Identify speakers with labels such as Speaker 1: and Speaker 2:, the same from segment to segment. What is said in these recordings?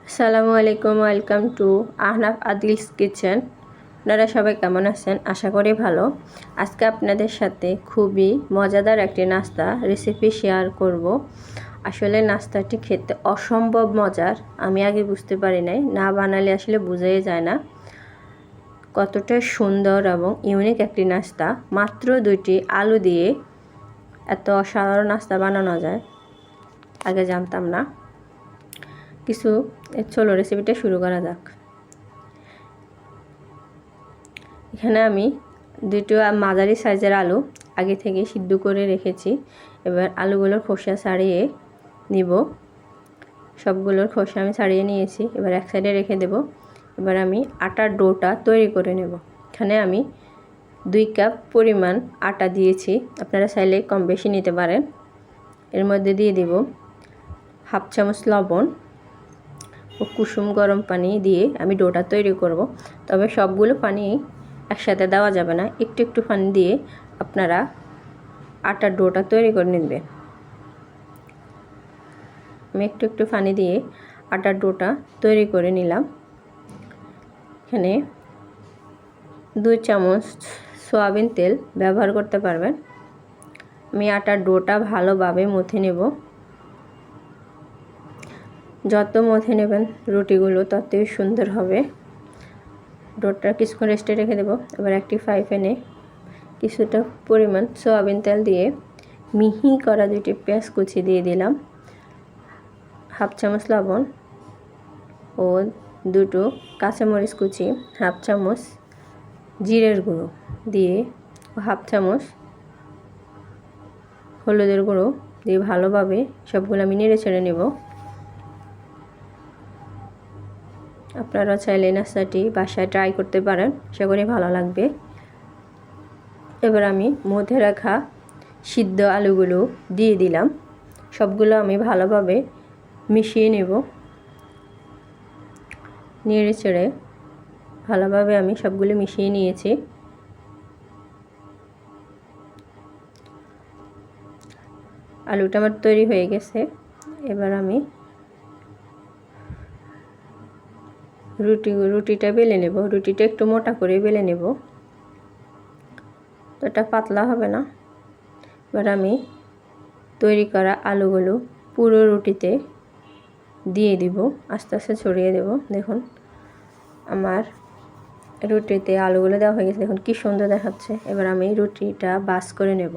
Speaker 1: আসসালামু আলাইকুম, welcome to Ahnaf Adil's kitchen. আপনারা সবাই কেমন আছেন? আশা করি ভালো। আজকে আপনাদের সাথে খুবই মজাদার একটি নাস্তা রেসিপি শেয়ার করব। আসলে নাস্তাটি খেতে অসম্ভব মজার, আমি আগে বুঝতে পারি নাই, না বানালে আসলে বোঝাই যায় না কতটা সুন্দর এবং ইউনিক একটি নাস্তা। মাত্র 2টি আলু দিয়ে এত অসাধারণ নাস্তা বানানো যায় আগে জানতাম না। চলো রেসিপিটা শুরু করা যাক। এখানে আমি 2টো মাঝারি সাইজের আলু আগে থেকে সিদ্ধ করে রেখেছি। এবার আলুগুলোর খোসা ছাড়িয়ে নিব। সবগুলোর খোসা আমি ছাড়িয়ে নিয়েছি, এবার এক সাইডে রেখে দেব। এবার আমি আটার ডোটা তৈরি করে নেব। এখানে আমি 2 কাপ পরিমাণ আটা দিয়েছি, আপনারা চাইলে কম বেশি নিতে পারেন। এর মধ্যে দিয়ে দেব হাফ চামচ লবণ ও কুসুম গরম পানি দিয়ে আমি ডোটা তৈরি করব। তবে সবগুলো পানি একসাথে দেওয়া যাবে না, একটু একটু পানি দিয়ে আপনারা আটার ডোটা তৈরি করে নেবেন। আমি একটু একটু পানি দিয়ে আটার ডোটা তৈরি করে নিলাম। এখানে 2 চামচ সয়াবিন তেল ব্যবহার করতে পারবেন। আমি আটার ডোটা ভালোভাবে মথে নেব। যত মথে নেবেন রুটিগুলো ততই সুন্দর হবে। ডোটা কিছুক্ষণ রেস্টে রেখে দেব। এবার একটি ফ্রাই প্যানে কিছুটা পরিমাণ সয়াবিন তেল দিয়ে মিহি করা 2টি পেঁয়াজ কুচি দিয়ে দিলাম, হাফ চামচ লবণ ও 2টো কাঁচামরিচ কুচি, হাফ চামচ জিরের গুঁড়ো দিয়ে হাফ চামচ হলুদের গুঁড়ো দিয়ে ভালোভাবে সবগুলো আমি নেড়ে ছেড়ে নেব। আপনারা চাইলে নাস্তাটি বাসায় ট্রাই করতে পারেন, আশা করি ভালো লাগবে। এবার আমি মধ্যে রাখা সিদ্ধ আলুগুলো দিয়ে দিলাম। সবগুলো আমি ভালোভাবে মিশিয়ে নেব। নেড়ে চেড়ে ভালোভাবে আমি সবগুলো মিশিয়ে নিয়েছি। আলুটা আমার তৈরি হয়ে গেছে। এবার আমি রুটিটা বেলে নেব। রুটিটা একটু মোটা করে বেলে নেব, তো এটা পাতলা হবে না। এবার আমি তৈরি করা আলুগুলো পুরো রুটিতে দিয়ে দিব, আস্তে আস্তে ছড়িয়ে দেব। দেখুন আমার রুটিতে আলুগুলো দেওয়া হয়ে গেছে, দেখুন কি সুন্দর দেখাচ্ছে। এবার আমি রুটিটা বাস করে নেব।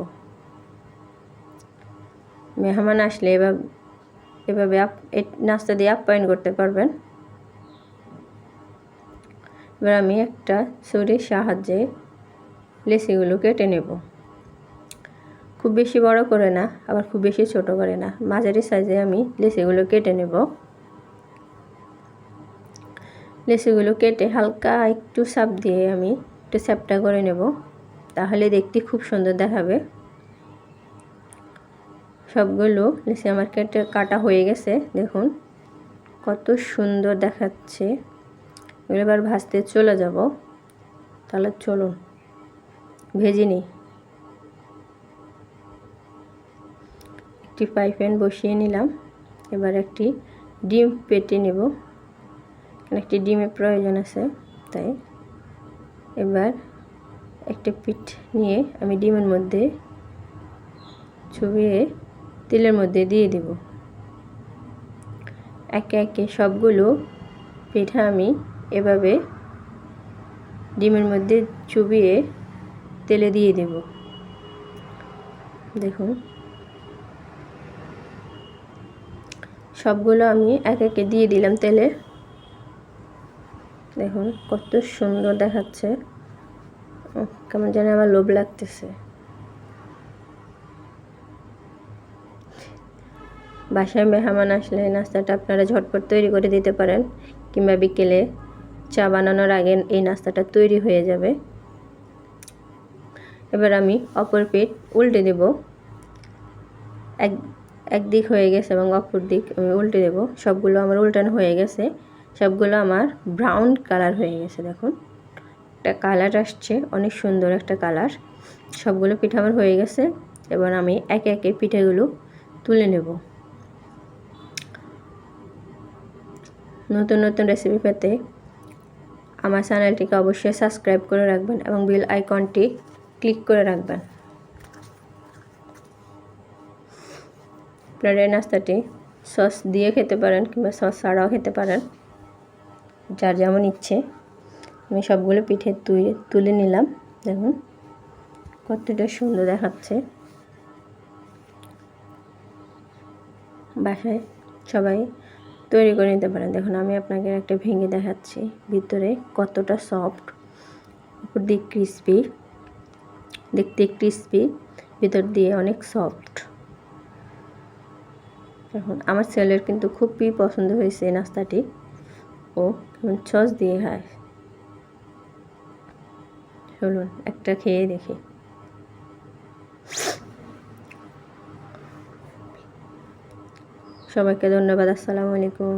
Speaker 1: মেহমান আসলে এভাবে নাস্তা দিয়ে আপ্যায়ন করতে পারবেন। এবার আমি একটা ছুরির সাহায্যে লেচিগুলো কেটে নেব। খুব বেশি বড় করে না, আবার খুব বেশি ছোট করে না, মাঝারি সাইজে আমি লেচিগুলো কেটে নেব। লেচিগুলো কেটে হালকা একটু চাপ দিয়ে আমি একটু চ্যাপ্টা করে নেব, তাহলে দেখতে খুব সুন্দর দেখাবে। সবগুলো লেচি আমার কাটা হয়ে গেছে, দেখুন কত সুন্দর দেখাচ্ছে। এবার ভাজতে চলে যাব। তাহলে চলুন ভেজে নিই। একটি ফ্রাই প্যান বসিয়ে নিলাম। এবার একটি ডিম পেটে নেব, একটি ডিমের প্রয়োজন আছে তাই। এবার একটা পিঠ নিয়ে আমি ডিমের মধ্যে চুবিয়ে তেলের মধ্যে দিয়ে দেব। একে একে সবগুলো পিঠা আমি এভাবে ডিমের মধ্যে চুবিয়ে তেলে দিয়ে দেব। দেখুন সবগুলো আমি একে একে দিয়ে দিলাম তেলে। দেখুন কত সুন্দর দেখাচ্ছে, কেমন যেন আমার লোভ লাগতেছে। বাসায় মেহমান আসলে নাস্তাটা আপনারা ঝটপট তৈরি করে দিতে পারেন, কিংবা বিকেলে চা বানানোর আগে এই নাস্তাটা তৈরি হয়ে যাবে। এবার আমি অপর পিঠ উল্টে দেব। একদিক হয়ে গেছে এবং অপর দিক আমি উল্টে দেব। সবগুলো আমার উল্টানো হয়ে গেছে, সবগুলো আমার ব্রাউন কালার হয়ে গেছে। দেখুন একটা কালার আসছে, অনেক সুন্দর একটা কালার। সবগুলো পিঠা আমার হয়ে গেছে। এবার আমি একে একে পিঠাগুলো তুলে নেব। নতুন নতুন রেসিপি পেতে আমার চ্যানেলটিকে অবশ্যই সাবস্ক্রাইব করে রাখবেন এবং বেল আইকনটি ক্লিক করে রাখবেন। আপনারা এই নাস্তাটি সস দিয়ে খেতে পারেন কিংবা সস ছাড়াও খেতে পারেন, যার যেমন ইচ্ছে। আমি সবগুলো পিঠে তুলে নিলাম। দেখুন কতটা সুন্দর দেখাচ্ছে। বাসায় সবাই তৈরি করে নিতে পারেন। দেখুন আমি আপনাকে একটা ভেঙে দেখাচ্ছি, ভিতরে কতটা সফট, উপর দিয়ে ক্রিস্পি, দেখতে ক্রিস্পি, ভিতর দিয়ে অনেক সফট। এখন আমার ছেলের কিন্তু খুবই পছন্দ হয়েছে এই নাস্তাটি, ও সস দিয়ে খায়। চলুন একটা খেয়ে দেখি। সবাইকে ধন্যবাদ। আসসালামু আলাইকুম।